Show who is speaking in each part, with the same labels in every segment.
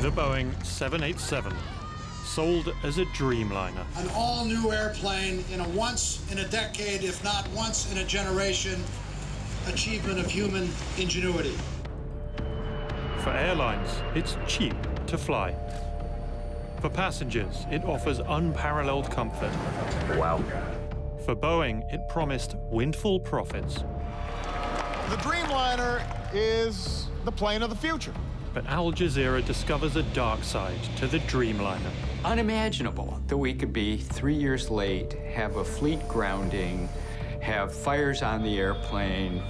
Speaker 1: The Boeing 787, sold as a Dreamliner.
Speaker 2: An all-new airplane in a once-in-a-decade, if not once-in-a-generation, achievement of human ingenuity.
Speaker 1: For airlines, it's cheap to fly. For passengers, it offers unparalleled comfort.
Speaker 3: Wow.
Speaker 1: For Boeing, it promised windfall profits.
Speaker 4: The Dreamliner is the plane of the future.
Speaker 1: But Al Jazeera discovers a dark side to the Dreamliner.
Speaker 5: Unimaginable that we could be 3 years late, have a fleet grounding, have fires on the airplane.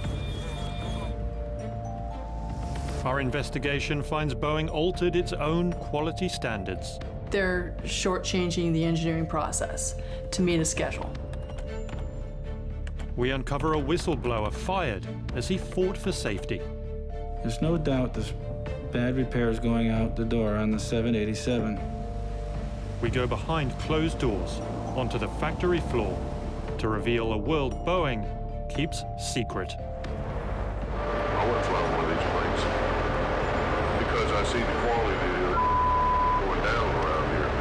Speaker 1: Our investigation finds Boeing altered its own quality standards.
Speaker 6: They're shortchanging the engineering process to meet a schedule.
Speaker 1: We uncover a whistleblower fired as he fought for safety.
Speaker 7: There's no doubt there's bad repairs going out the door on the 787.
Speaker 1: We go behind closed doors onto the factory floor to reveal a world Boeing keeps secret.
Speaker 8: I want to fly one of these planes because I see the quality going down around here.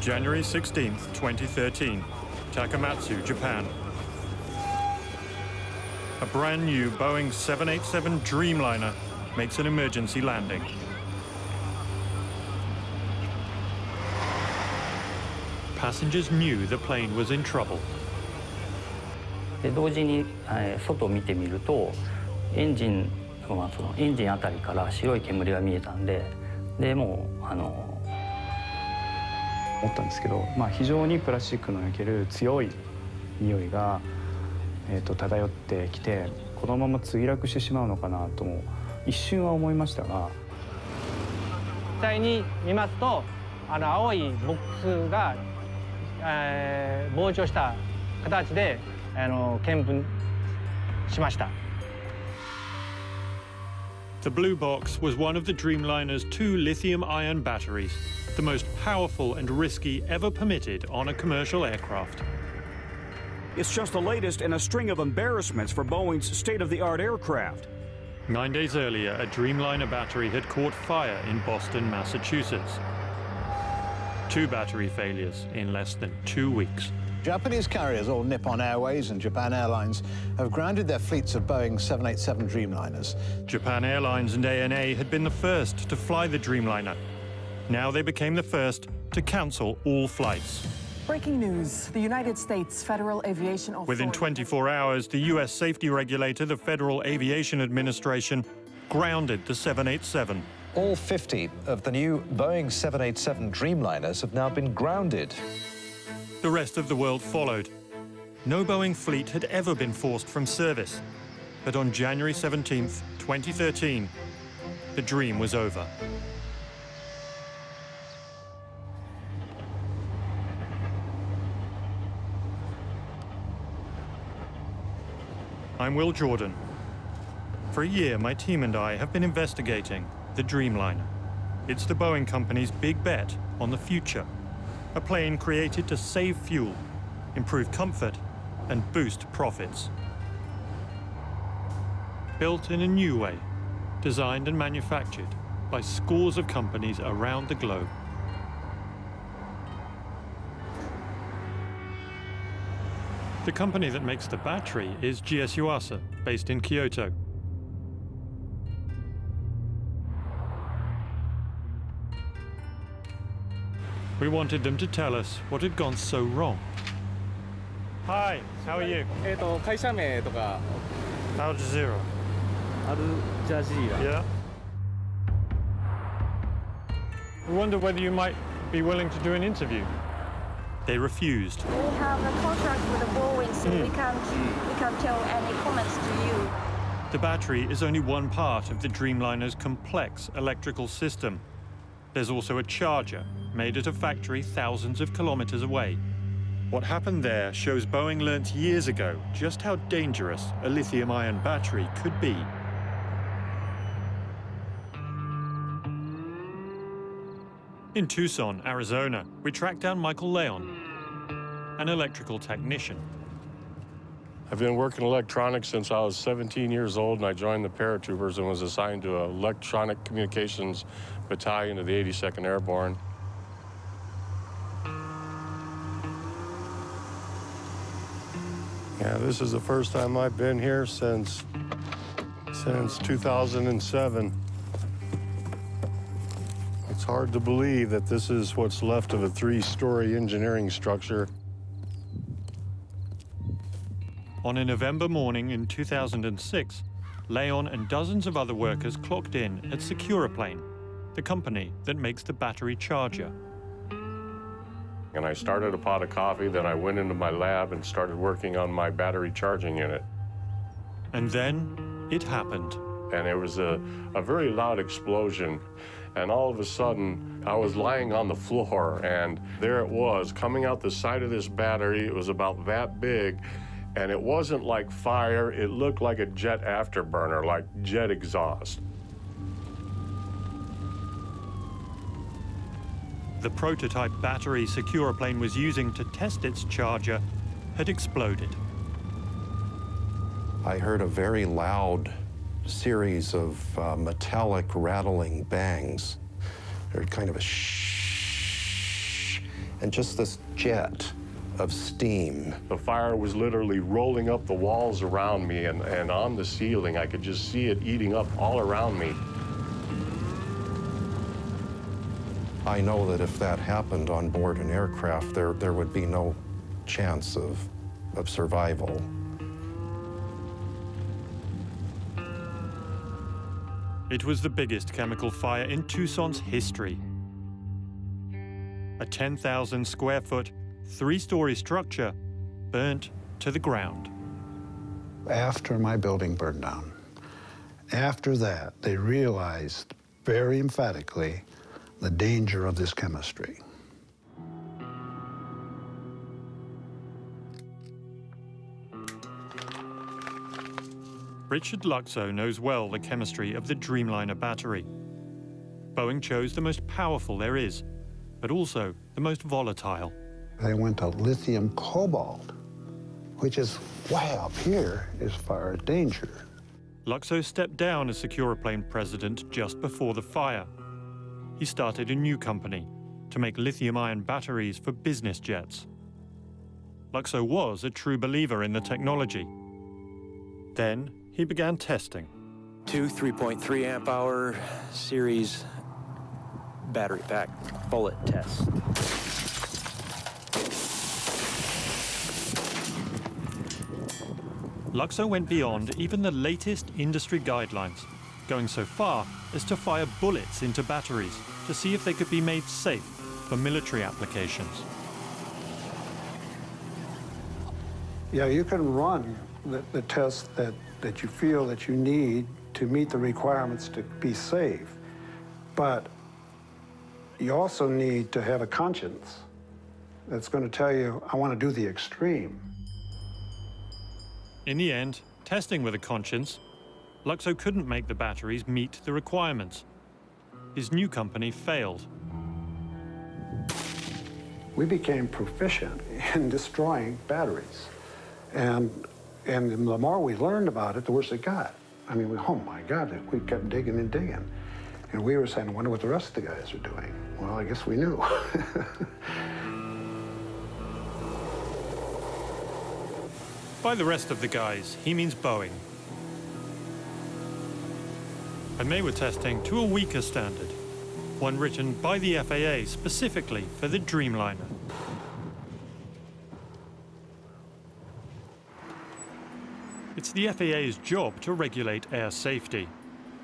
Speaker 1: January 16th, 2013, Takamatsu, Japan. A brand new Boeing 787 Dreamliner makes an emergency landing. Passengers knew the plane was in trouble.
Speaker 3: で同時に、外を見てみるとエンジンあたりから白い煙が見えたんで、もう
Speaker 9: 思ったんですけど、非常にプラスチックの焼ける強い匂いが、漂ってきて、このまま墜落してしまうのかなとも一瞬は思いましたが。
Speaker 10: 実際に見ますと、青いボックスが、膨張した形で見分しました。
Speaker 1: The blue box was one of the Dreamliner's 2 lithium-ion batteries, the most powerful and risky ever permitted on a commercial aircraft.
Speaker 11: It's just the latest in a string of embarrassments for Boeing's state-of-the-art aircraft.
Speaker 1: 9 days earlier, a Dreamliner battery had caught fire in Boston, Massachusetts. 2 battery failures in less than 2 weeks.
Speaker 12: Japanese carriers, all Nippon Airways and Japan Airlines, have grounded their fleets of Boeing 787 Dreamliners.
Speaker 1: Japan Airlines and ANA had been the first to fly the Dreamliner. Now they became the first to cancel all flights.
Speaker 13: Breaking news. The United States Federal Aviation Authority...
Speaker 1: Within 24 hours, the U.S. safety regulator, the Federal Aviation Administration, grounded the 787.
Speaker 14: All 50 of the new Boeing 787 Dreamliners have now been grounded.
Speaker 1: The rest of the world followed. No Boeing fleet had ever been forced from service. But on January 17th, 2013, the dream was over. I'm Will Jordan. For a year, my team and I have been investigating the Dreamliner. It's the Boeing company's big bet on the future. A plane created to save fuel, improve comfort, and boost profits. Built in a new way, designed and manufactured by scores of companies around the globe. The company that makes the battery is GS Yuasa, based in Kyoto. We wanted them to tell us what had gone so wrong. Hi, how are you?
Speaker 15: 会社名とか
Speaker 1: Al Jazeera.
Speaker 15: Al Jazeera.
Speaker 1: Yeah. We wondered whether you might be willing to do an interview. They refused.
Speaker 16: We have a contract with Boeing, so we can't tell any comments to you.
Speaker 1: The battery is only one part of the Dreamliner's complex electrical system. There's also a charger made at a factory thousands of kilometers away. What happened there shows Boeing learnt years ago just how dangerous a lithium-ion battery could be. In Tucson, Arizona, we tracked down Michael Leon, an electrical technician.
Speaker 17: I've been working electronics since I was 17 years old, and I joined the paratroopers and was assigned to an electronic communications battalion of the 82nd Airborne. Yeah, this is the first time I've been here since 2007. It's hard to believe that this is what's left of a 3-story engineering structure.
Speaker 1: On a November morning in 2006, Leon and dozens of other workers clocked in at Securaplane, the company that makes the battery charger.
Speaker 17: And I started a pot of coffee, then I went into my lab and started working on my battery charging unit.
Speaker 1: And then it happened.
Speaker 17: And it was a very loud explosion. And all of a sudden, I was lying on the floor, and there it was, coming out the side of this battery. It was about that big, and it wasn't like fire. It looked like a jet afterburner, like jet exhaust.
Speaker 1: The prototype battery Securaplane was using to test its charger had exploded.
Speaker 18: I heard a very loud series of metallic rattling bangs. There was kind of a shh, and just this jet of steam.
Speaker 17: The fire was literally rolling up the walls around me, and on the ceiling, I could just see it eating up all around me.
Speaker 18: I know that if that happened on board an aircraft, there would be no chance of survival.
Speaker 1: It was the biggest chemical fire in Tucson's history. A 10,000 square foot, 3-story structure burnt to the ground.
Speaker 19: After my building burned down, after that, they realized very emphatically the danger of this chemistry.
Speaker 1: Richard Luxo knows well the chemistry of the Dreamliner battery. Boeing chose the most powerful there is, but also the most volatile.
Speaker 19: They went to lithium cobalt, which is way up here as far as danger.
Speaker 1: Luxo stepped down as Securaplane president just before the fire. He started a new company to make lithium-ion batteries for business jets. Luxo was a true believer in the technology. Then he began testing.
Speaker 20: 2 3.3 amp hour series battery pack bullet test.
Speaker 1: Luxo went beyond even the latest industry guidelines, going so far as to fire bullets into batteries to see if they could be made safe for military applications.
Speaker 19: Yeah, you can run the tests that you feel that you need to meet the requirements to be safe, but you also need to have a conscience that's going to tell you, I want to do the extreme.
Speaker 1: In the end, testing with a conscience, Luxo couldn't make the batteries meet the requirements. His new company failed.
Speaker 19: We became proficient in destroying batteries. And the more we learned about it, the worse it got. I mean, oh my God, we kept digging and digging. And we were saying, I wonder what the rest of the guys are doing. Well, I guess we knew.
Speaker 1: By the rest of the guys, he means Boeing. And they were testing to a weaker standard, one written by the FAA specifically for the Dreamliner. It's the FAA's job to regulate air safety.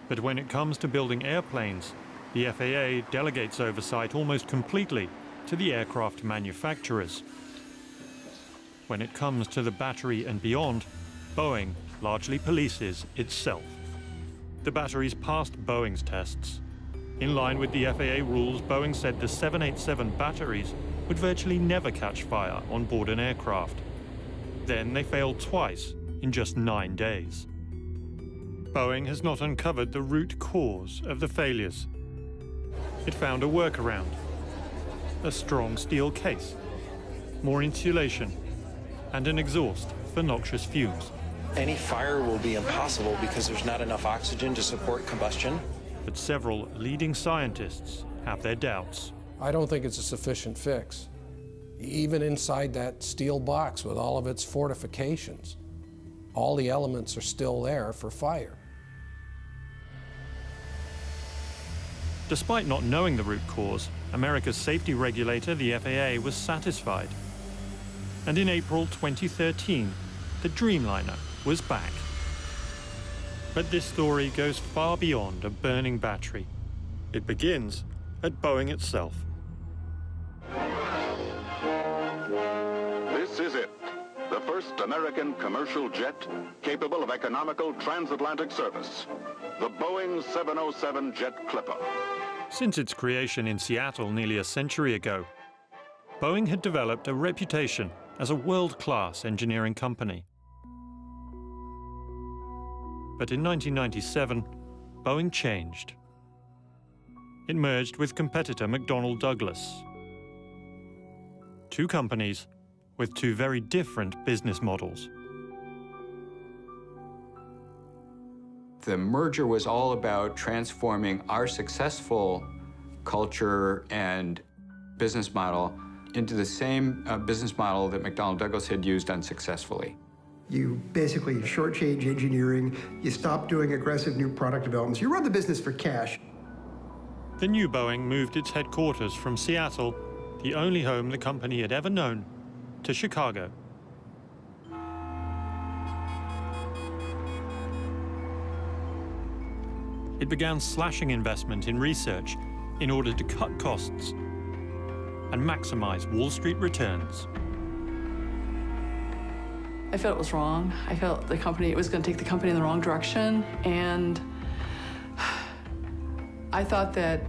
Speaker 1: But when it comes to building airplanes, the FAA delegates oversight almost completely to the aircraft manufacturers. When it comes to the battery and beyond, Boeing largely polices itself. The batteries passed Boeing's tests. In line with the FAA rules, Boeing said the 787 batteries would virtually never catch fire on board an aircraft. Then they failed twice in just 9 days. Boeing has not uncovered the root cause of the failures. It found a workaround, a strong steel case, more insulation, and an exhaust for noxious fumes.
Speaker 21: Any fire will be impossible because there's not enough oxygen to support combustion.
Speaker 1: But several leading scientists have their doubts.
Speaker 22: I don't think it's a sufficient fix. Even inside that steel box with all of its fortifications, all the elements are still there for fire.
Speaker 1: Despite not knowing the root cause, America's safety regulator, the FAA, was satisfied. And in April 2013, the Dreamliner was back. But this story goes far beyond a burning battery. It begins at Boeing itself.
Speaker 23: This is it, the first American commercial jet capable of economical transatlantic service, the Boeing 707 Jet Clipper.
Speaker 1: Since its creation in Seattle nearly a century ago, Boeing had developed a reputation as a world-class engineering company. But in 1997, Boeing changed. It merged with competitor McDonnell Douglas. Two companies with two very different business models.
Speaker 5: The merger was all about transforming our successful culture and business model into the same business model that McDonnell Douglas had used unsuccessfully.
Speaker 24: You basically shortchange engineering, you stop doing aggressive new product developments, you run the business for cash.
Speaker 1: The new Boeing moved its headquarters from Seattle, the only home the company had ever known, to Chicago. It began slashing investment in research in order to cut costs and maximize Wall Street returns.
Speaker 6: I felt it was wrong. I felt it was going to take the company in the wrong direction, and I thought that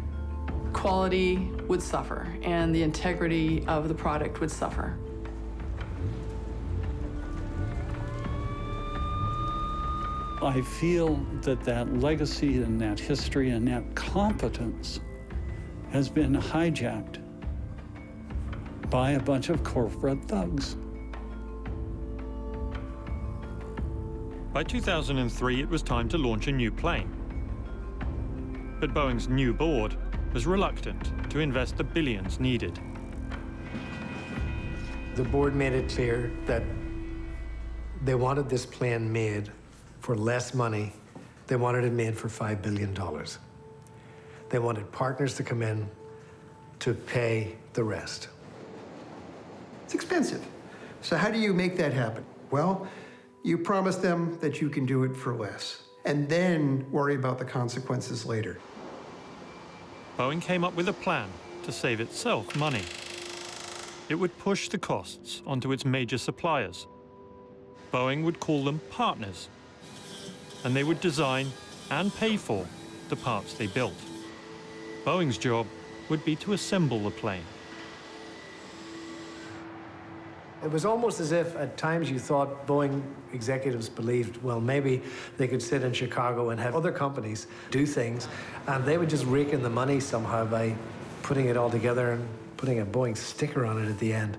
Speaker 6: quality would suffer and the integrity of the product would suffer.
Speaker 25: I feel that that legacy and that history and that competence has been hijacked by a bunch of corporate thugs.
Speaker 1: By 2003, it was time to launch a new plane. But Boeing's new board was reluctant to invest the billions needed.
Speaker 26: The board made it clear that they wanted this plane made for less money. They wanted it made for $5 billion. They wanted partners to come in to pay the rest.
Speaker 24: It's expensive. So how do you make that happen? Well, you promise them that you can do it for less, and then worry about the consequences later.
Speaker 1: Boeing came up with a plan to save itself money. It would push the costs onto its major suppliers. Boeing would call them partners, and they would design and pay for the parts they built. Boeing's job would be to assemble the plane.
Speaker 26: It was almost as if at times you thought Boeing executives believed, well, maybe they could sit in Chicago and have other companies do things, and they would just rake in the money somehow by putting it all together and putting a Boeing sticker on it at the end.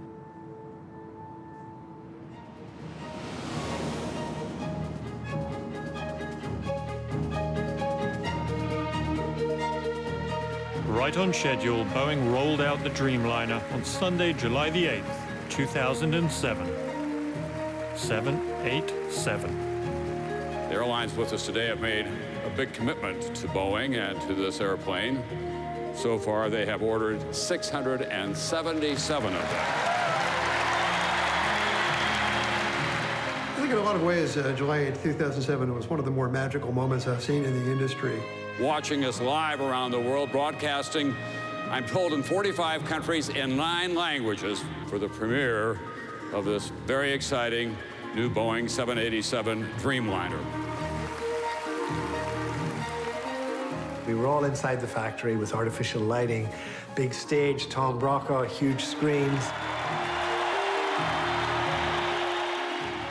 Speaker 1: Right on schedule, Boeing rolled out the Dreamliner on Sunday, July the 8th, 2007. 787.
Speaker 27: The airlines with us today have made a big commitment to Boeing and to this airplane. So far, they have ordered 677 of them.
Speaker 24: I think in a lot of ways, July 8, 2007 was one of the more magical moments I've seen in the industry.
Speaker 27: Watching us live around the world, broadcasting, I'm told, in 45 countries in 9 languages for the premiere of this very exciting new Boeing 787 Dreamliner.
Speaker 26: We were all inside the factory with artificial lighting, big stage, Tom Brokaw, huge screens.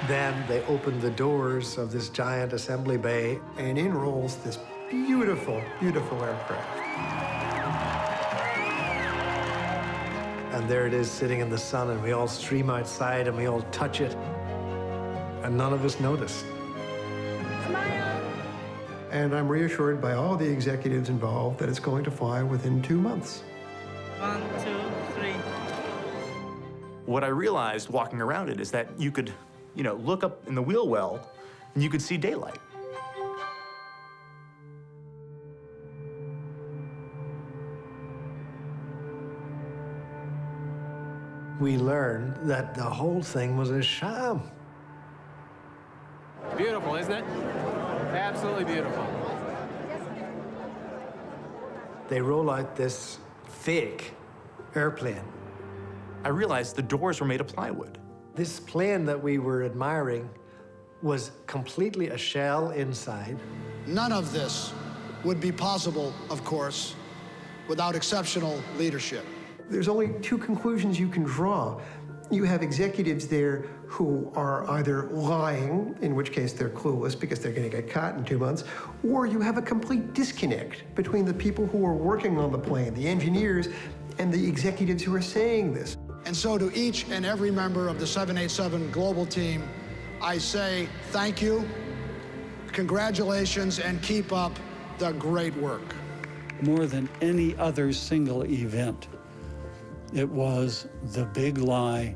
Speaker 26: Then they opened the doors of this giant assembly bay,
Speaker 24: and in rolls this beautiful, beautiful aircraft.
Speaker 26: And there it is sitting in the sun, and we all stream outside and we all touch it. And none of us noticed.
Speaker 24: And I'm reassured by all the executives involved that it's going to fly within 2 months.
Speaker 2: 1, 2, 3.
Speaker 3: What I realized walking around it is that you could, look up in the wheel well and you could see daylight.
Speaker 26: We learned that the whole thing was a sham.
Speaker 15: Beautiful, isn't it? Absolutely beautiful.
Speaker 26: They roll out this fake airplane.
Speaker 3: I realized the doors were made of plywood.
Speaker 26: This plane that we were admiring was completely a shell inside.
Speaker 4: None of this would be possible, of course, without exceptional leadership.
Speaker 24: There's only two conclusions you can draw. You have executives there who are either lying, in which case they're clueless because they're going to get caught in 2 months, or you have a complete disconnect between the people who are working on the plane, the engineers, and the executives who are saying this.
Speaker 4: And so to each and every member of the 787 global team, I say thank you, congratulations, and keep up the great work.
Speaker 25: More than any other single event, it was the big lie,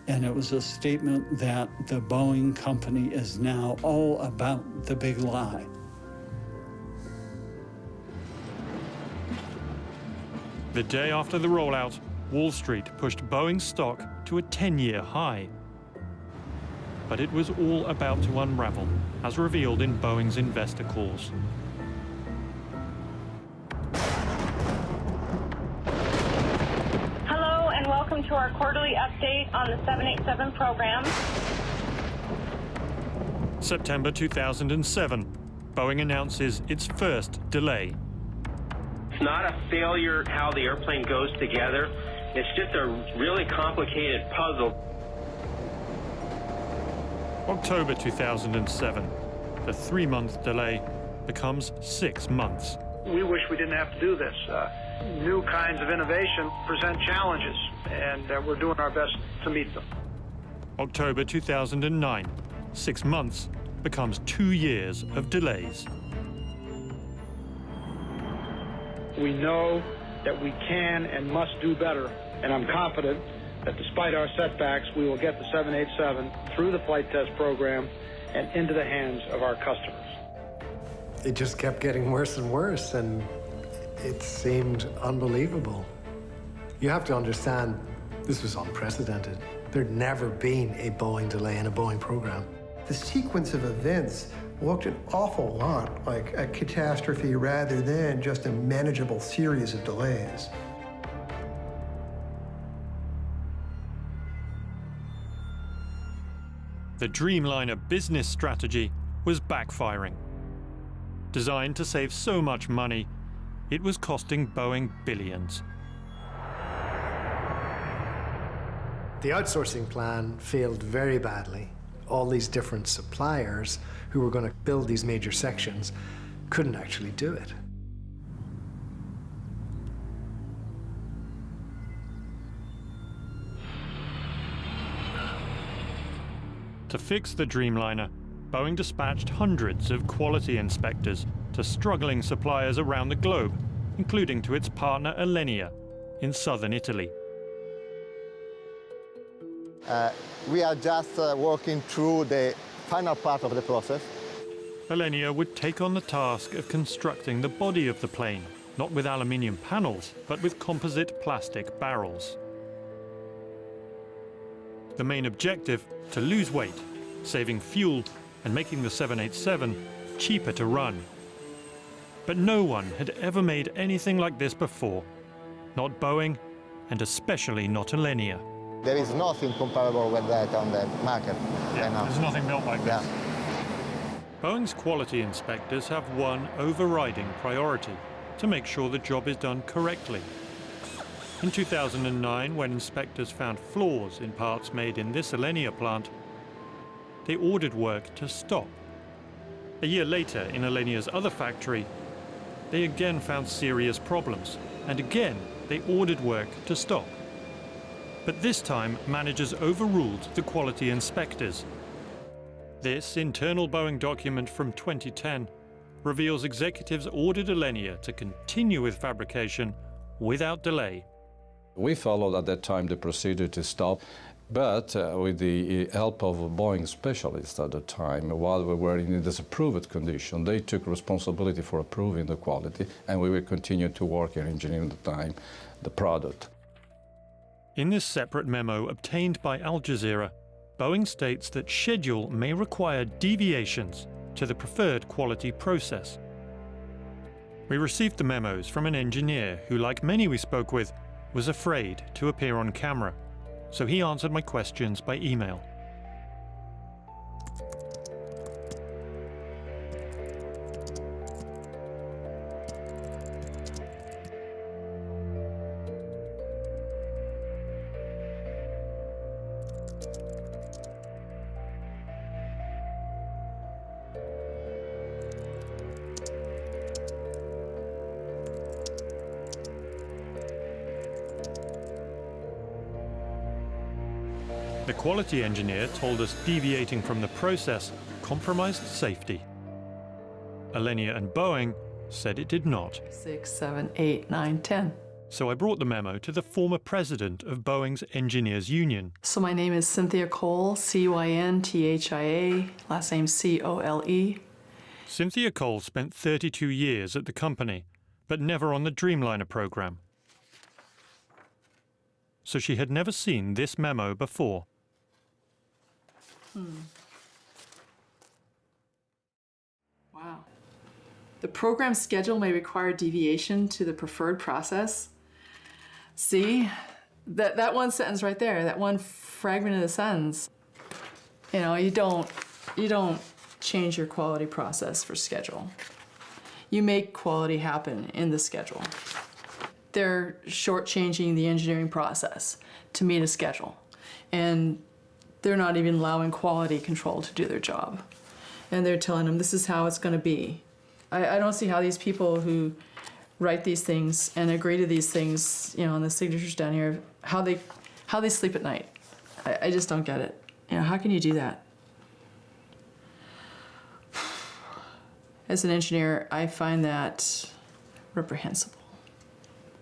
Speaker 25: and it was a statement that the Boeing company is now all about the big lie.
Speaker 1: The day after the rollout, Wall Street pushed Boeing's stock to a 10-year high. But it was all about to unravel, as revealed in Boeing's investor calls.
Speaker 7: Hello, and welcome to our quarterly update on the 787 program.
Speaker 1: September 2007, Boeing announces its first delay.
Speaker 8: It's not a failure how the airplane goes together. It's just a really complicated puzzle.
Speaker 1: October 2007, the 3-month delay becomes 6 months.
Speaker 9: We wish we didn't have to do this. New kinds of innovation present challenges, and we're doing our best to meet them.
Speaker 1: October 2009, 6 months becomes 2 years of delays.
Speaker 9: We know that we can and must do better, and I'm confident that despite our setbacks, we will get the 787 through the flight test program and into the hands of our customers.
Speaker 26: It just kept getting worse and worse, and it seemed unbelievable. You have to understand, this was unprecedented. There'd never been a Boeing delay in a Boeing program.
Speaker 24: The sequence of events looked an awful lot like a catastrophe rather than just a manageable series of delays.
Speaker 1: The Dreamliner business strategy was backfiring. Designed to save so much money, it was costing Boeing billions.
Speaker 26: The outsourcing plan failed very badly. All these different suppliers who were going to build these major sections couldn't actually do it.
Speaker 1: To fix the Dreamliner, Boeing dispatched hundreds of quality inspectors to struggling suppliers around the globe, including to its partner Alenia in southern Italy.
Speaker 10: We are just working through the final part of the process.
Speaker 1: Alenia would take on the task of constructing the body of the plane, not with aluminium panels, but with composite plastic barrels. The main objective, to lose weight, saving fuel and making the 787 cheaper to run. But no one had ever made anything like this before. Not Boeing, and especially not Alenia.
Speaker 10: There is nothing comparable with that on the market right now.
Speaker 1: There's nothing built like this. Boeing's quality inspectors have one overriding priority: to make sure the job is done correctly. In 2009, when inspectors found flaws in parts made in this Alenia plant, they ordered work to stop. A year later, in Alenia's other factory, they again found serious problems, and again they ordered work to stop. But this time, managers overruled the quality inspectors. This internal Boeing document from 2010 reveals executives ordered Alenia to continue with fabrication without delay.
Speaker 11: We followed at that time the procedure to stop, but with the help of Boeing specialists at the time, while we were in this approved condition, they took responsibility for approving the quality, and we will continue to work and engineer the time the product.
Speaker 1: In this separate memo obtained by Al Jazeera, Boeing states that schedule may require deviations to the preferred quality process. We received the memos from an engineer who, like many we spoke with, was afraid to appear on camera, so he answered my questions by email. The quality engineer told us deviating from the process compromised safety. Alenia and Boeing said it did not.
Speaker 6: 6, 7, 8, 9, 10.
Speaker 1: So I brought the memo to the former president of Boeing's Engineers Union.
Speaker 6: So my name is Cynthia Cole, C-Y-N-T-H-I-A, last name C-O-L-E.
Speaker 1: Cynthia Cole spent 32 years at the company, but never on the Dreamliner program. So she had never seen this memo before.
Speaker 6: Wow. The program schedule may require deviation to the preferred process. See, that one sentence right there, that one fragment of the sentence. You know, you don't change your quality process for schedule. You make quality happen in the schedule. They're shortchanging the engineering process to meet a schedule. And they're not even allowing quality control to do their job. And they're telling them this is how it's going to be. I don't see how these people who write these things and agree to these things, you know, on the signatures down here, how they sleep at night. I just don't get it. You know, how can you do that? As an engineer, I find that reprehensible.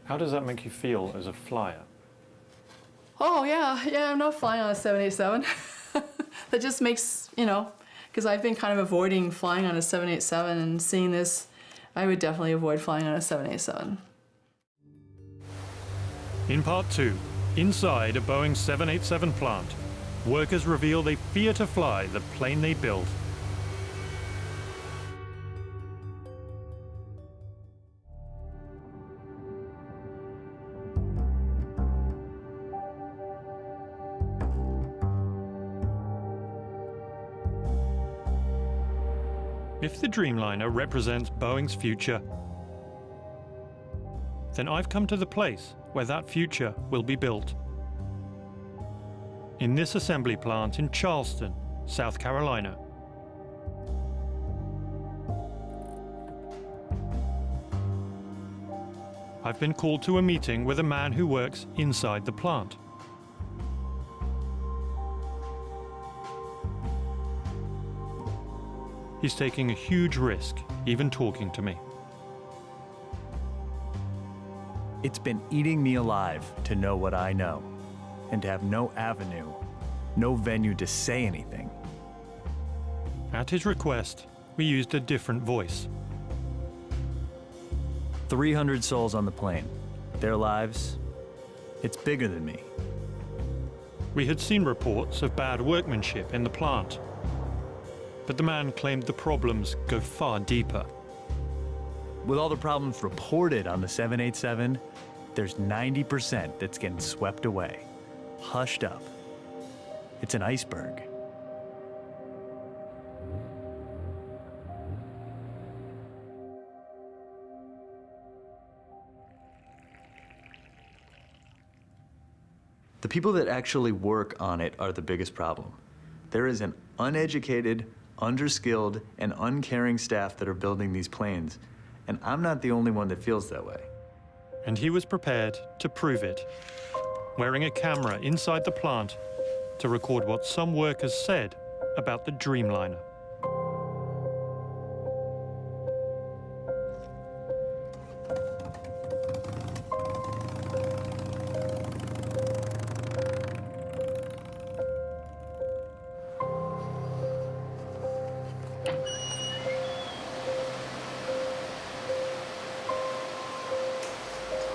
Speaker 1: How does that make you feel as a flyer?
Speaker 6: Oh, yeah, I'm not flying on a 787. That just makes, you know, because I've been kind of avoiding flying on a 787, and seeing this, I would definitely avoid flying on a 787.
Speaker 1: In part 2, inside a Boeing 787 plant, workers reveal they fear to fly the plane they built. If the Dreamliner represents Boeing's future, then I've come to the place where that future will be built. In this assembly plant in Charleston, South Carolina. I've been called to a meeting with a man who works inside the plant. He's taking a huge risk, even talking to me.
Speaker 12: It's been eating me alive to know what I know, and to have no avenue, no venue to say anything.
Speaker 1: At his request, we used a different voice.
Speaker 12: 300 souls on the plane. Their lives, it's bigger than me.
Speaker 1: We had seen reports of bad workmanship in the plant, but the man claimed the problems go far deeper.
Speaker 12: With all the problems reported on the 787, there's 90% that's getting swept away, hushed up. It's an iceberg. The people that actually work on it are the biggest problem. There is an uneducated, underskilled, and uncaring staff that are building these planes, and I'm not the only one that feels that way.
Speaker 1: And he was prepared to prove it. wearing a camera inside the plant to record what some workers said about the Dreamliner.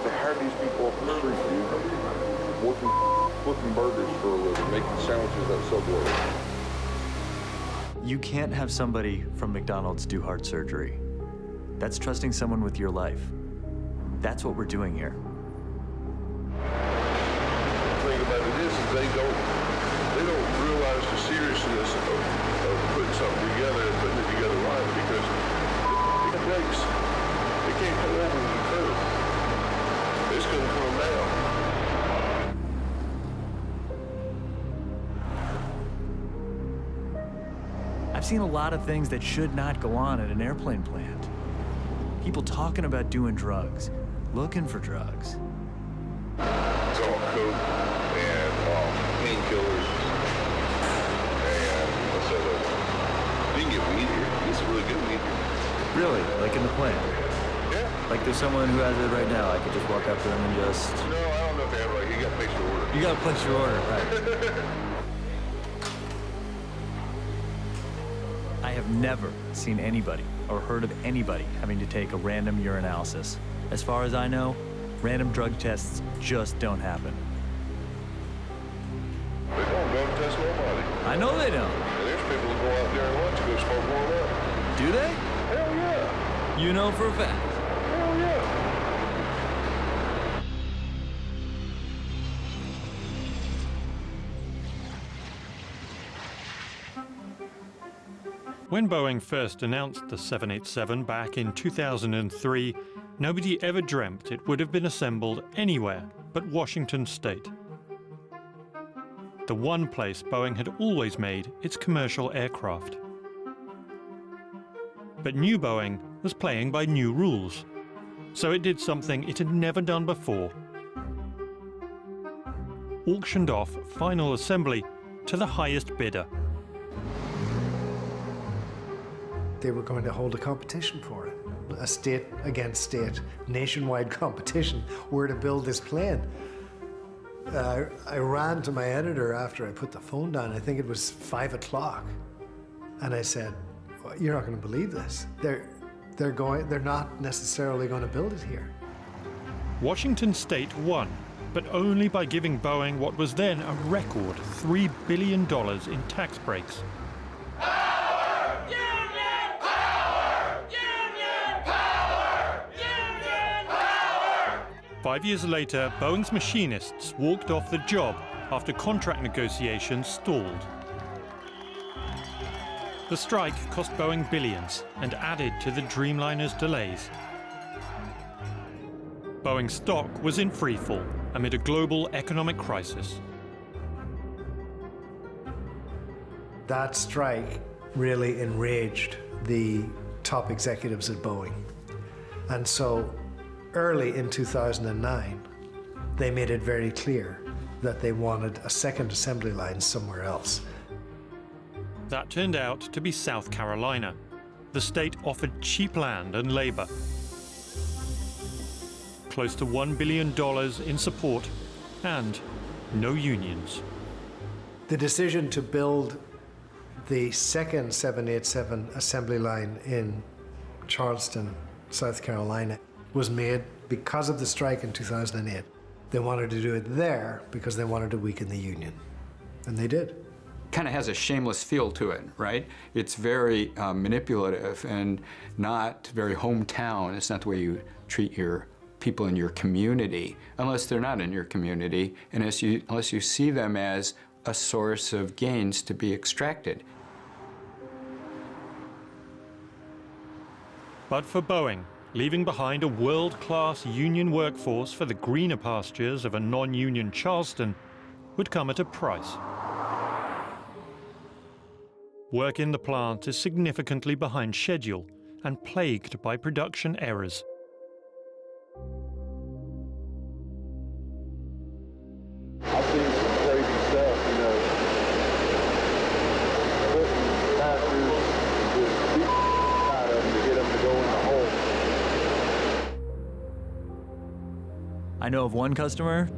Speaker 13: They hired these people off the street, dude, working, flipping burgers for a living, making sandwiches at Subway.
Speaker 12: You can't have somebody from McDonald's do heart surgery. That's trusting someone with your life. That's what we're doing here.
Speaker 13: The thing about it is they don't realize the seriousness of putting something together and putting it together right, because it breaks. It can't come over with the curve. It's going to come down.
Speaker 12: I've seen a lot of things that should not go on at an airplane plant. People talking about doing drugs, looking for drugs.
Speaker 13: It's all coke and painkillers and what's that other? You can get weed here. It's really good weed here.
Speaker 12: Really? Like in the plant?
Speaker 13: Yeah.
Speaker 12: Like there's someone who has it right now. I could just walk up to them and just...
Speaker 13: No, I don't know if they have it right. You got to place your order.
Speaker 12: You got to place your order, right. I have never seen anybody or heard of anybody having to take a random urinalysis. As far as I know, random drug tests just don't happen.
Speaker 13: They don't drug test nobody.
Speaker 12: I know they don't.
Speaker 13: And there's people who go out there and lunch and go smoke one up.
Speaker 12: Do they?
Speaker 13: Hell yeah.
Speaker 12: You know for a fact.
Speaker 13: Hell yeah.
Speaker 1: When Boeing first announced the 787 back in 2003, nobody ever dreamt it would have been assembled anywhere but Washington State. The one place Boeing had always made its commercial aircraft. But new Boeing was playing by new rules, so it did something it had never done before. Auctioned off final assembly to the highest bidder.
Speaker 26: They were going to hold a competition for it, a state against state, nationwide competition, where to build this plane. I ran to my editor after I put the phone down. I think it was 5 o'clock, and I said, well, "You're not going to believe this. They're not necessarily going to build it here."
Speaker 1: Washington State won, but only by giving Boeing what was then a record $3 billion in tax breaks. 5 years later, Boeing's machinists walked off the job after contract negotiations stalled. The strike cost Boeing billions and added to the Dreamliner's delays. Boeing stock was in freefall amid a global economic crisis.
Speaker 26: That strike really enraged the top executives at Boeing. And so early in 2009, they made it very clear that they wanted a second assembly line somewhere else.
Speaker 1: That turned out to be South Carolina. The state offered cheap land and labor. Close to $1 billion in support and no unions.
Speaker 26: The decision to build the second 787 assembly line in Charleston, South Carolina, was made because of the strike in 2008. They wanted to do it there because they wanted to weaken the union, and they did.
Speaker 5: Kind of has a shameless feel to it, right? It's very manipulative and not very hometown. It's not the way you treat your people in your community, unless they're not in your community, and unless you see them as a source of gains to be extracted.
Speaker 1: But for Boeing, leaving behind a world-class union workforce for the greener pastures of a non-union Charleston would come at a price. Work in the plant is significantly behind schedule and plagued by production errors.
Speaker 12: I know of one customer,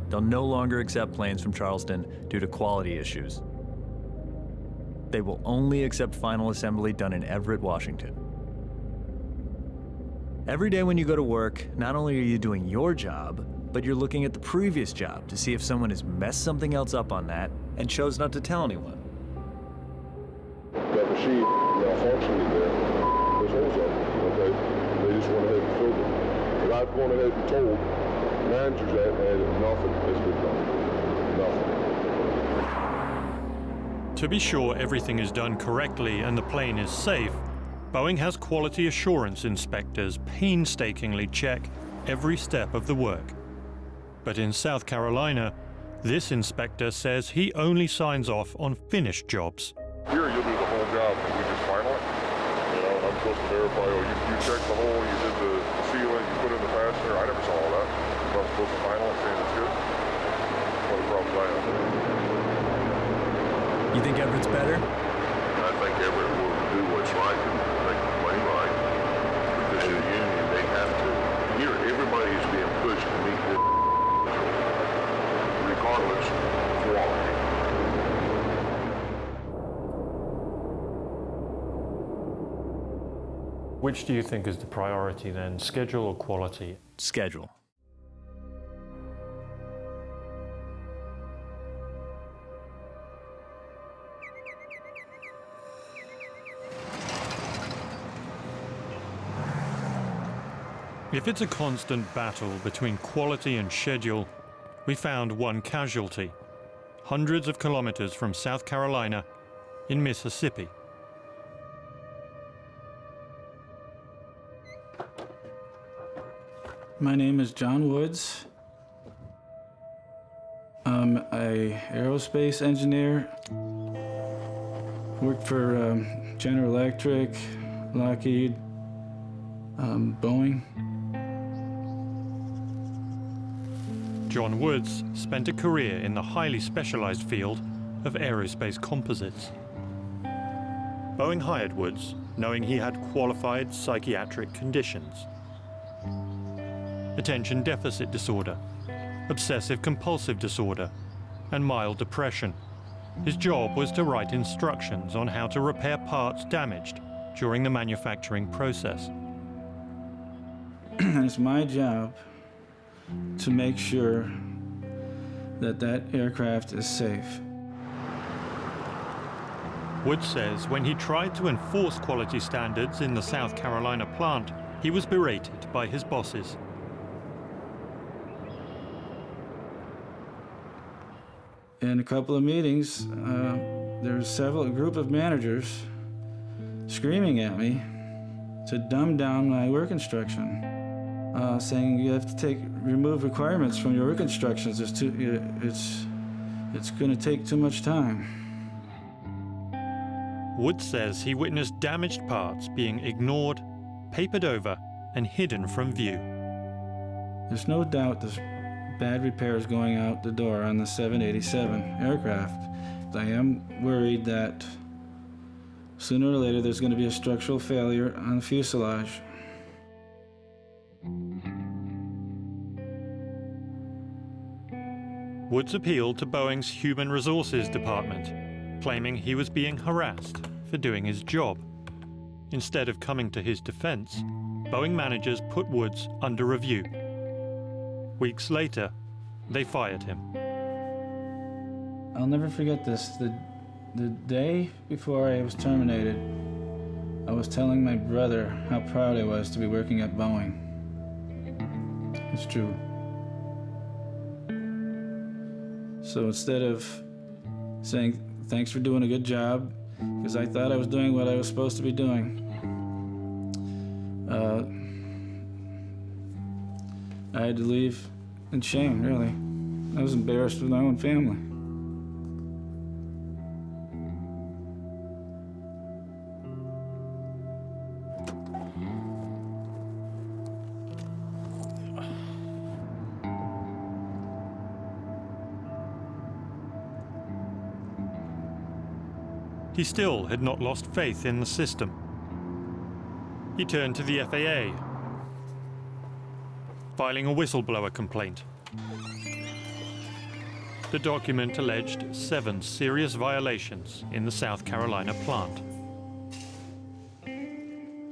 Speaker 12: they'll no longer accept planes from Charleston due to quality issues. They will only accept final assembly done in Everett, Washington. Every day when you go to work, not only are you doing your job, but you're looking at the previous job to see if someone has messed something else up on that and chose not to tell anyone.
Speaker 13: That machine malfunctioning there, there's holes up, okay? They just went ahead and filled it. But I've gone ahead and told managers that, and nothing has been done. Nothing.
Speaker 1: To be sure everything is done correctly and the plane is safe, Boeing has quality assurance inspectors painstakingly check every step of the work. But in South Carolina, this inspector says he only signs off on finished jobs.
Speaker 13: Here you'll do the whole job and we just final it. You know, I'm supposed to verify, oh, you checked the hole, you did the sealant, you put in the fastener. I never saw all that. So I'm supposed to final it saying it's good. What the problems I have.
Speaker 12: You think Everett's better?
Speaker 13: I think Everett will do what's right and make the plane right. Because in the union, they have to. Here, everybody is being pushed to meet this regardless of quality.
Speaker 1: Which do you think is the priority then, schedule or quality?
Speaker 12: Schedule.
Speaker 1: If it's a constant battle between quality and schedule, we found one casualty, hundreds of kilometers from South Carolina in Mississippi.
Speaker 14: My name is John Woods. I'm an aerospace engineer. Worked for General Electric, Lockheed, Boeing.
Speaker 1: John Woods spent a career in the highly specialized field of aerospace composites. Boeing hired Woods, knowing he had qualified psychiatric conditions. Attention deficit disorder, obsessive-compulsive disorder, and mild depression. His job was to write instructions on how to repair parts damaged during the manufacturing process.
Speaker 14: It's my job to make sure that that aircraft is safe.
Speaker 1: Woods says when he tried to enforce quality standards in the South Carolina plant, he was berated by his bosses.
Speaker 14: In a couple of meetings, there was a group of managers screaming at me to dumb down my work instruction, saying you have to remove requirements from your work instructions. It's going to take too much time.
Speaker 1: Woods says he witnessed damaged parts being ignored, papered over, and hidden from view.
Speaker 14: There's no doubt there's bad repairs going out the door on the 787 aircraft. I am worried that sooner or later there's going to be a structural failure on the fuselage.
Speaker 1: Woods appealed to Boeing's Human Resources Department, claiming he was being harassed for doing his job. Instead of coming to his defense, Boeing managers put Woods under review. Weeks later, they fired him.
Speaker 14: I'll never forget this. The day before I was terminated, I was telling my brother how proud I was to be working at Boeing. It's true. So instead of saying, thanks for doing a good job, because I thought I was doing what I was supposed to be doing, I had to leave in shame, really. I was embarrassed with my own family.
Speaker 1: He still had not lost faith in the system. He turned to the FAA. filing a whistleblower complaint. The document alleged 7 serious violations in the South Carolina plant.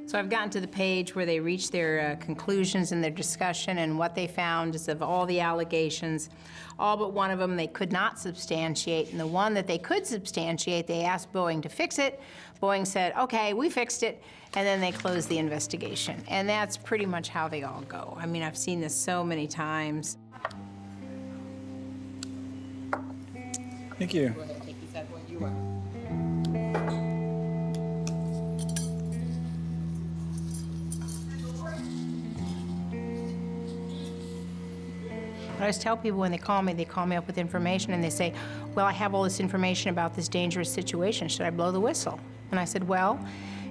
Speaker 16: So I've gotten to the page where they reach their conclusions in their discussion, and what they found is of all the allegations, all but one of them they could not substantiate, and the one that they could substantiate, they asked Boeing to fix it. Boeing said, okay, we fixed it, and then they closed the investigation. And that's pretty much how they all go. I mean, I've seen this so many times.
Speaker 14: Thank you.
Speaker 16: Go ahead, take these out where you are. I always tell people when they call me up with information and they say, well, I have all this information about this dangerous situation. Should I blow the whistle? And I said, well,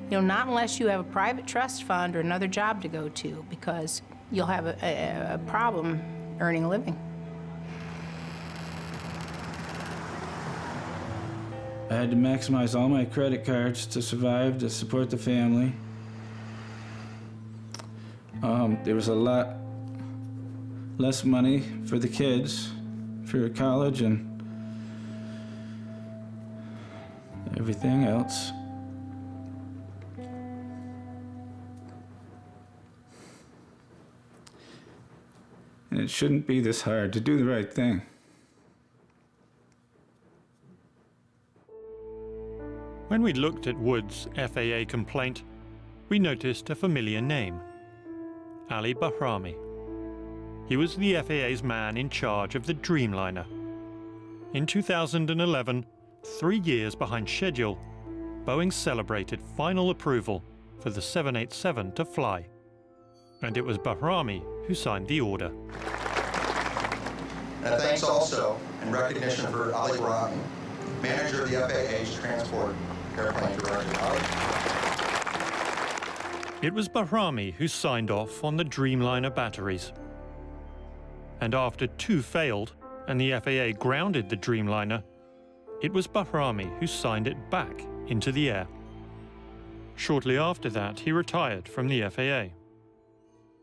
Speaker 16: you know, not unless you have a private trust fund or another job to go to, because you'll have a problem earning a living.
Speaker 14: I had to maximize all my credit cards to survive, to support the family. There was a lot less money for the kids, for college and everything else. And it shouldn't be this hard to do the right thing.
Speaker 1: When we looked at Wood's FAA complaint, we noticed a familiar name, Ali Bahrami. He was the FAA's man in charge of the Dreamliner. In 2011, 3 years behind schedule, Boeing celebrated final approval for the 787 to fly. And it was Bahrami who signed the order.
Speaker 17: And thanks also in recognition for Ali Bahrami, manager of the FAA's transport airplane director.
Speaker 1: It was Bahrami who signed off on the Dreamliner batteries. And after 2 failed and the FAA grounded the Dreamliner, it was Bahrami who signed it back into the air. Shortly after that, he retired from the FAA.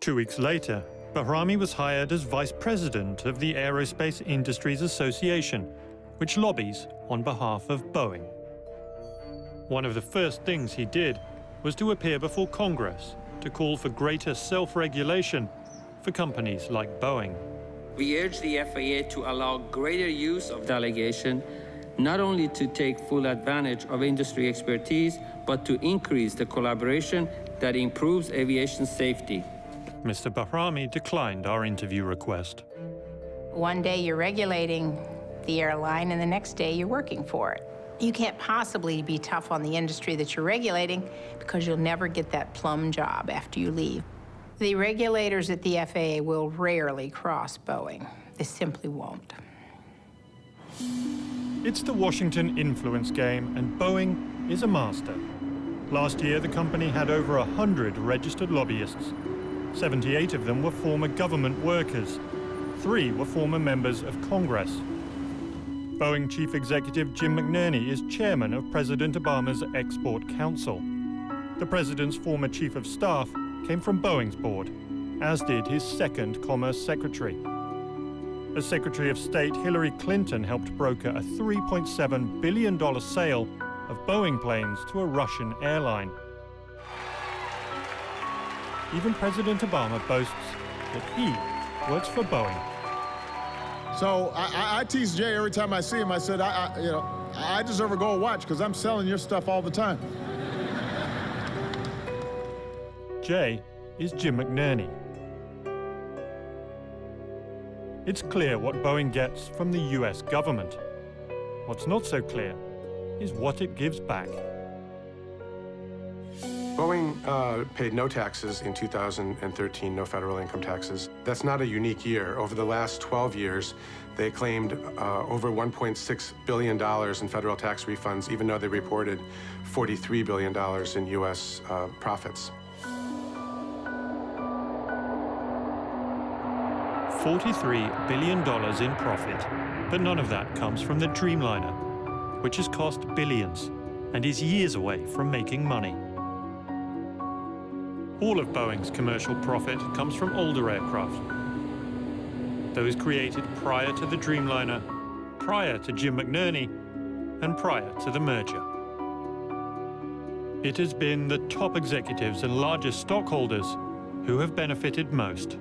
Speaker 1: 2 weeks later, Bahrami was hired as vice president of the Aerospace Industries Association, which lobbies on behalf of Boeing. One of the first things he did was to appear before Congress to call for greater self-regulation for companies like Boeing.
Speaker 18: We urge the FAA to allow greater use of delegation, not only to take full advantage of industry expertise, but to increase the collaboration that improves aviation safety.
Speaker 1: Mr. Bahrami declined our interview request.
Speaker 16: One day you're regulating the airline, and the next day you're working for it. You can't possibly be tough on the industry that you're regulating because you'll never get that plum job after you leave. The regulators at the FAA will rarely cross Boeing. They simply won't.
Speaker 1: It's the Washington influence game, and Boeing is a master. Last year, the company had over 100 registered lobbyists. 78 of them were former government workers. 3 were former members of Congress. Boeing Chief Executive Jim McNerney is chairman of President Obama's Export Council. The president's former chief of staff came from Boeing's board, as did his second Commerce Secretary. As Secretary of State, Hillary Clinton helped broker a $3.7 billion sale of Boeing planes to a Russian airline. Even President Obama boasts that he works for Boeing.
Speaker 19: So I tease Jay every time I see him. I said, I deserve a gold watch because I'm selling your stuff all the time.
Speaker 1: Jay is Jim McNerney. It's clear what Boeing gets from the US government. What's not so clear is what it gives back.
Speaker 20: Boeing paid no taxes in 2013, no federal income taxes. That's not a unique year. Over the last 12 years, they claimed over $1.6 billion in federal tax refunds, even though they reported $43 billion in U.S. profits.
Speaker 1: $43 billion in profit, but none of that comes from the Dreamliner, which has cost billions and is years away from making money. All of Boeing's commercial profit comes from older aircraft, those created prior to the Dreamliner, prior to Jim McNerney, and prior to the merger. It has been the top executives and largest stockholders who have benefited most.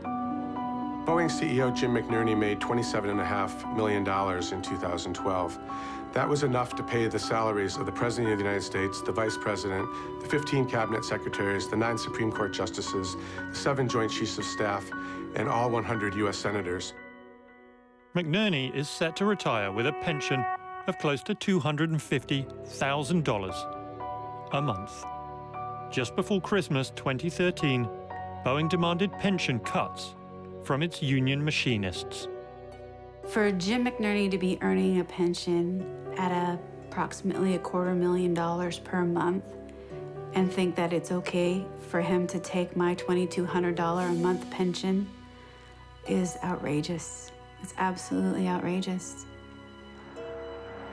Speaker 20: Boeing CEO Jim McNerney made $27.5 million in 2012. That was enough to pay the salaries of the President of the United States, the Vice President, the 15 Cabinet Secretaries, the 9 Supreme Court Justices, the 7 Joint Chiefs of Staff, and all 100 U.S. Senators.
Speaker 1: McNerney is set to retire with a pension of close to $250,000 a month. Just before Christmas 2013, Boeing demanded pension cuts from its union machinists.
Speaker 2: For Jim McNerney to be earning a pension at approximately $250,000 per month and think that it's okay for him to take my $2,200 a month pension is outrageous. It's absolutely outrageous.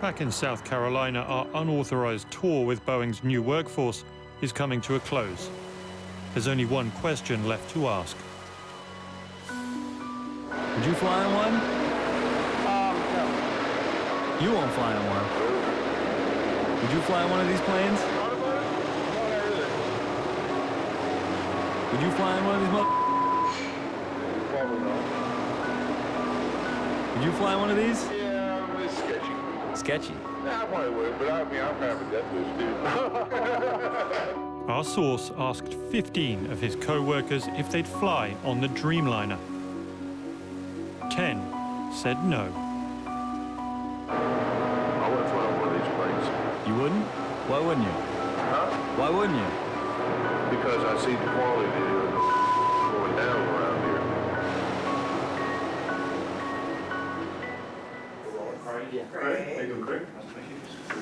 Speaker 1: Back in South Carolina, our unauthorized tour with Boeing's new workforce is coming to a close. There's only one question left to ask.
Speaker 12: Would you fly on one?
Speaker 9: No.
Speaker 12: You won't fly on one. Would you fly on one of these planes? Would you fly on one of these
Speaker 13: Probably not.
Speaker 12: Would you fly one of these?
Speaker 13: Yeah, it's sketchy.
Speaker 12: Sketchy?
Speaker 13: Nah, I probably would, but I mean, I'm kind of a death wish dude.
Speaker 1: Our source asked 15 of his co-workers if they'd fly on the Dreamliner. 10 said no.
Speaker 13: I wouldn't fly on one of these planes.
Speaker 12: You wouldn't? Why wouldn't you?
Speaker 13: Huh?
Speaker 12: Why wouldn't you?
Speaker 13: Because I see the quality going down around here.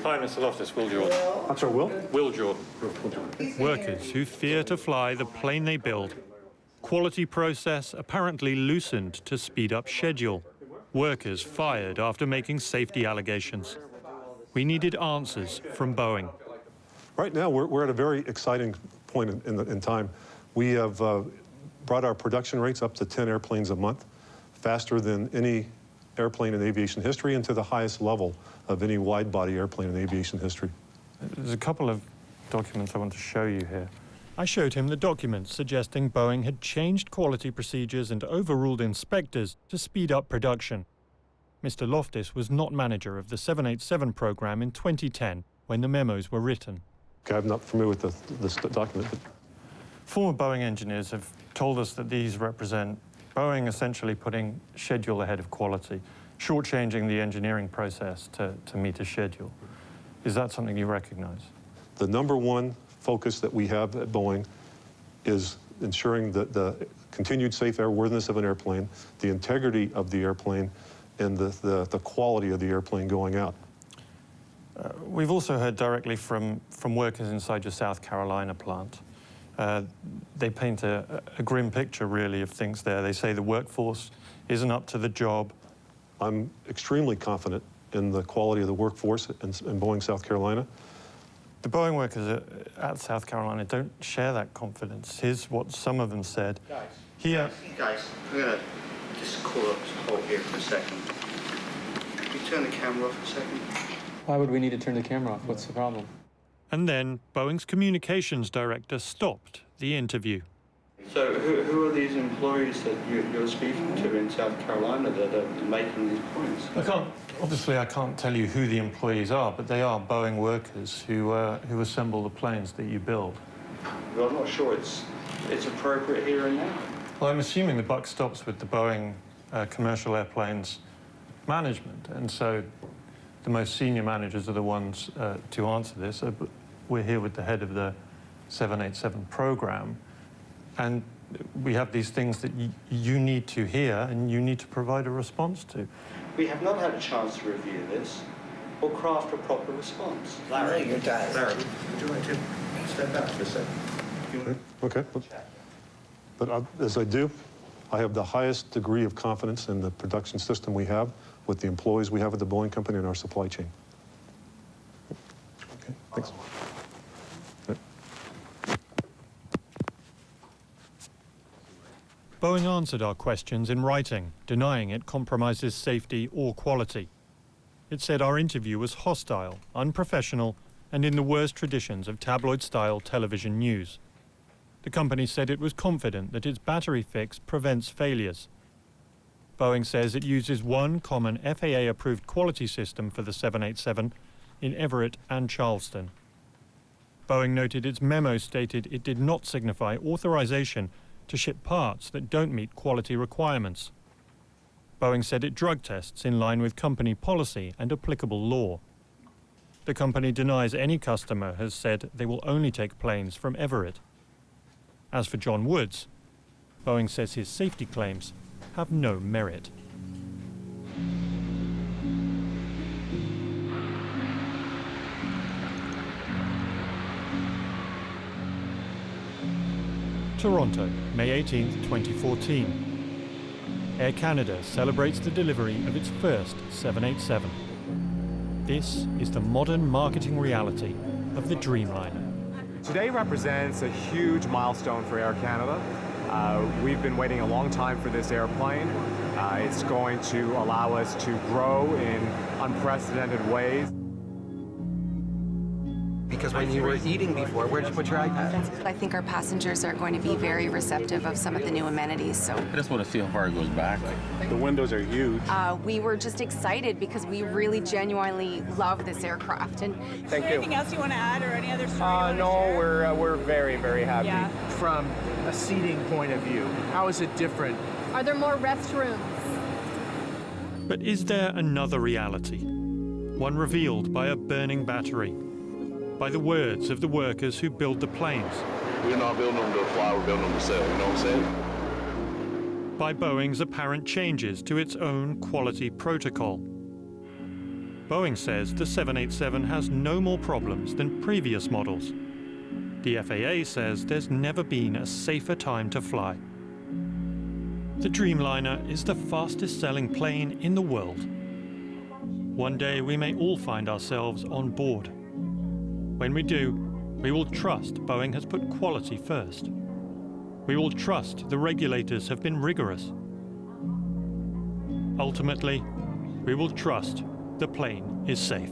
Speaker 1: Hi, Mr. Loftus, Will Jordan.
Speaker 19: I'm sorry, Will?
Speaker 1: Will Jordan. Workers who fear to fly the plane they build. Quality process apparently loosened to speed up schedule. Workers fired after making safety allegations. We needed answers from Boeing.
Speaker 3: Right now, we're at a very exciting point in time. We have brought our production rates up to 10 airplanes a month, faster than any airplane in aviation history and to the highest level of any wide-body airplane in aviation history.
Speaker 1: There's a couple of documents I want to show you here. I showed him the documents suggesting Boeing had changed quality procedures and overruled inspectors to speed up production. Mr. Loftus was not manager of the 787 program in 2010 when the memos were written.
Speaker 3: Okay, I'm not familiar with this document. But...
Speaker 1: Former Boeing engineers have told us that these represent Boeing essentially putting schedule ahead of quality, shortchanging the engineering process to meet a schedule. Is that something you recognize?
Speaker 3: The number one focus that we have at Boeing is ensuring the continued safe airworthiness of an airplane, the integrity of the airplane, and the quality of the airplane going out.
Speaker 1: We've also heard directly from workers inside your South Carolina plant. They paint a grim picture, really, of things there. They say the workforce isn't up to the job.
Speaker 3: I'm extremely confident in the quality of the workforce in Boeing, South Carolina.
Speaker 1: The Boeing workers at South Carolina don't share that confidence. Here's what some of them said.
Speaker 15: Guys, I'm going to just call up to hold here for a second. Can you turn the camera off for a second?
Speaker 21: Why would we need to turn the camera off? What's the problem?
Speaker 1: And then Boeing's communications director stopped the interview.
Speaker 15: So who are these employees that you're speaking to in South Carolina that are making these points?
Speaker 1: Obviously I can't tell you who the employees are, but they are Boeing workers who assemble the planes that you build.
Speaker 15: Well, I'm not sure it's appropriate here and now.
Speaker 1: Well, I'm assuming the buck stops with the Boeing commercial airplanes management, and so the most senior managers are the ones to answer this. We're here with the head of the 787 program, and we have these things that you need to hear and you need to provide a response to.
Speaker 15: We have not had a chance to review this or craft a proper response.
Speaker 17: Larry, you're tired.
Speaker 15: Larry, would you like to step out for a second?
Speaker 3: Okay. But as I do, I have the highest degree of confidence in the production system we have with the employees we have at the Boeing Company and our supply chain. Okay, thanks.
Speaker 1: Boeing answered our questions in writing, denying it compromises safety or quality. It said our interview was hostile, unprofessional, and in the worst traditions of tabloid-style television news. The company said it was confident that its battery fix prevents failures. Boeing says it uses one common FAA-approved quality system for the 787 in Everett and Charleston. Boeing noted its memo stated it did not signify authorization to ship parts that don't meet quality requirements. Boeing said it drug tests in line with company policy and applicable law. The company denies any customer has said they will only take planes from Everett. As for John Woods, Boeing says his safety claims have no merit. Toronto, May 18, 2014. Air Canada celebrates the delivery of its first 787. This is the modern marketing reality of the Dreamliner.
Speaker 4: Today represents a huge milestone for Air Canada. We've been waiting a long time for this airplane. It's going to allow us to grow in unprecedented ways.
Speaker 7: Because when you were eating before, where'd you put your iPad?
Speaker 8: I think our passengers are going to be very receptive of some of the new amenities. So
Speaker 22: I just want to see how far it goes back.
Speaker 4: The windows are huge.
Speaker 8: We were just excited because we really genuinely love this aircraft. And
Speaker 7: thank you.
Speaker 23: Anything else you want to add, or any other story?
Speaker 4: No, we're very, very happy.
Speaker 23: Yeah.
Speaker 7: From a seating point of view, how is it different?
Speaker 8: Are there more restrooms?
Speaker 1: But is there another reality? One revealed by a burning battery, by the words of the workers who build the planes.
Speaker 13: We're not building them to fly, we're building them to sell, you know what I'm saying?
Speaker 1: By Boeing's apparent changes to its own quality protocol. Boeing says the 787 has no more problems than previous models. The FAA says there's never been a safer time to fly. The Dreamliner is the fastest-selling plane in the world. One day we may all find ourselves on board. When we do, we will trust Boeing has put quality first. We will trust the regulators have been rigorous. Ultimately, we will trust the plane is safe.